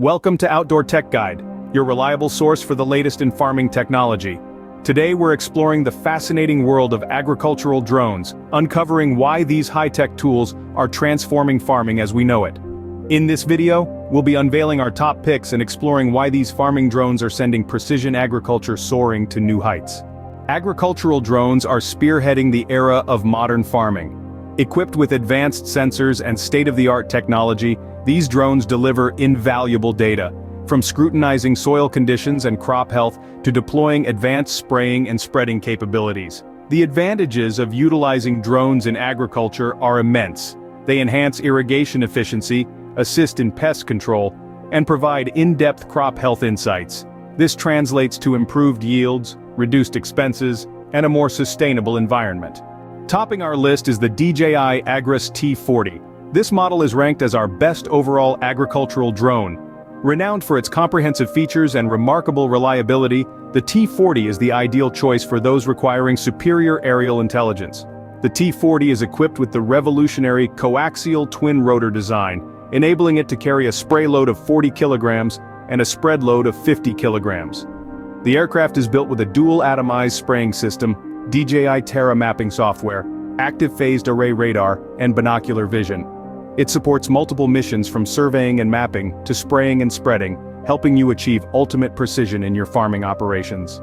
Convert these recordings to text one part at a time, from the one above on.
Welcome to Outdoor Tech Guide, your reliable source for the latest in farming technology. Today we're exploring the fascinating world of agricultural drones, uncovering why these high-tech tools are transforming farming as we know it. In this video, we'll be unveiling our top picks and exploring why these farming drones are sending precision agriculture soaring to new heights. Agricultural drones are spearheading the era of modern farming. Equipped with advanced sensors and state-of-the-art technology, these drones deliver invaluable data, from scrutinizing soil conditions and crop health to deploying advanced spraying and spreading capabilities. The advantages of utilizing drones in agriculture are immense. They enhance irrigation efficiency, assist in pest control, and provide in-depth crop health insights. This translates to improved yields, reduced expenses, and a more sustainable environment. Topping our list is the DJI Agras T40. This model is ranked as our best overall agricultural drone. Renowned for its comprehensive features and remarkable reliability, the T40 is the ideal choice for those requiring superior aerial intelligence. The T40 is equipped with the revolutionary coaxial twin-rotor design, enabling it to carry a spray load of 40 kilograms and a spread load of 50 kilograms. The aircraft is built with a dual-atomized spraying system, DJI Terra mapping software, active phased array radar, and binocular vision. It supports multiple missions from surveying and mapping to spraying and spreading, helping you achieve ultimate precision in your farming operations.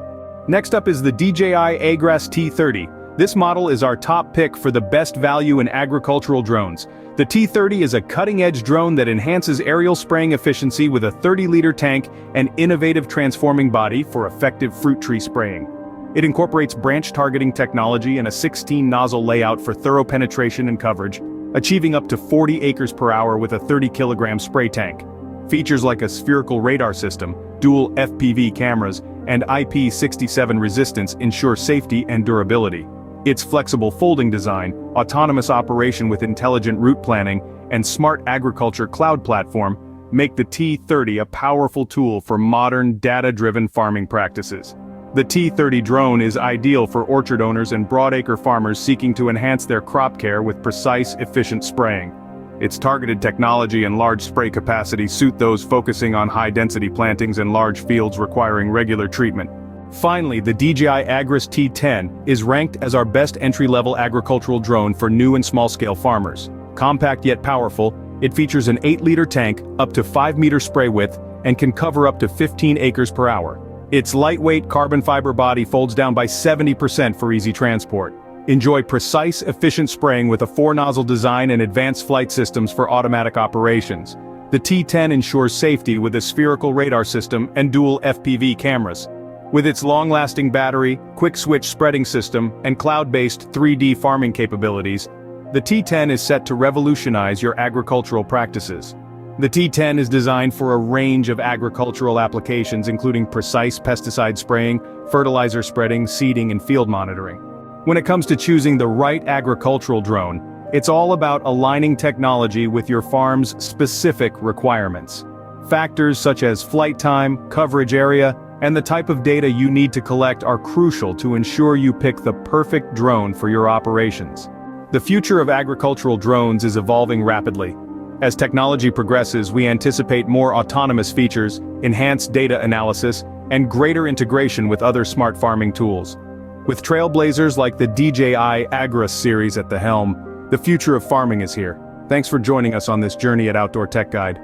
Next up is the DJI Agras T40. This model is our top pick for the best value in agricultural drones. The T30 is a cutting-edge drone that enhances aerial spraying efficiency with a 30-liter tank and innovative transforming body for effective fruit tree spraying. It incorporates branch targeting technology and a 16-nozzle layout for thorough penetration and coverage, achieving up to 40 acres per hour with a 30-kilogram spray tank. Features like a spherical radar system, dual FPV cameras, and IP67 resistance ensure safety and durability. Its flexible folding design, autonomous operation with intelligent route planning, and smart agriculture cloud platform make the T30 a powerful tool for modern, data-driven farming practices. The T30 drone is ideal for orchard owners and broadacre farmers seeking to enhance their crop care with precise, efficient spraying. Its targeted technology and large spray capacity suit those focusing on high-density plantings and large fields requiring regular treatment. Finally, the DJI Agras T10 is ranked as our best entry-level agricultural drone for new and small-scale farmers. Compact yet powerful, it features an 8-liter tank, up to 5-meter spray width, and can cover up to 15 acres per hour. Its lightweight carbon fiber body folds down by 70% for easy transport. Enjoy precise, efficient spraying with a 4-nozzle design and advanced flight systems for automatic operations. The T10 ensures safety with a spherical radar system and dual FPV cameras. With its long-lasting battery, quick-switch spreading system, and cloud-based 3D farming capabilities, the T10 is set to revolutionize your agricultural practices. The T10 is designed for a range of agricultural applications including precise pesticide spraying, fertilizer spreading, seeding, and field monitoring. When it comes to choosing the right agricultural drone, it's all about aligning technology with your farm's specific requirements. Factors such as flight time, coverage area, and the type of data you need to collect are crucial to ensure you pick the perfect drone for your operations. The future of agricultural drones is evolving rapidly. As technology progresses, we anticipate more autonomous features, enhanced data analysis, and greater integration with other smart farming tools. With trailblazers like the DJI Agras series at the helm, the future of farming is here. Thanks for joining us on this journey at Outdoor Tech Guide.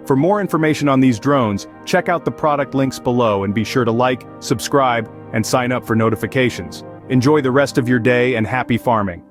For more information on these drones, check out the product links below and be sure to like, subscribe, and sign up for notifications. Enjoy the rest of your day and happy farming.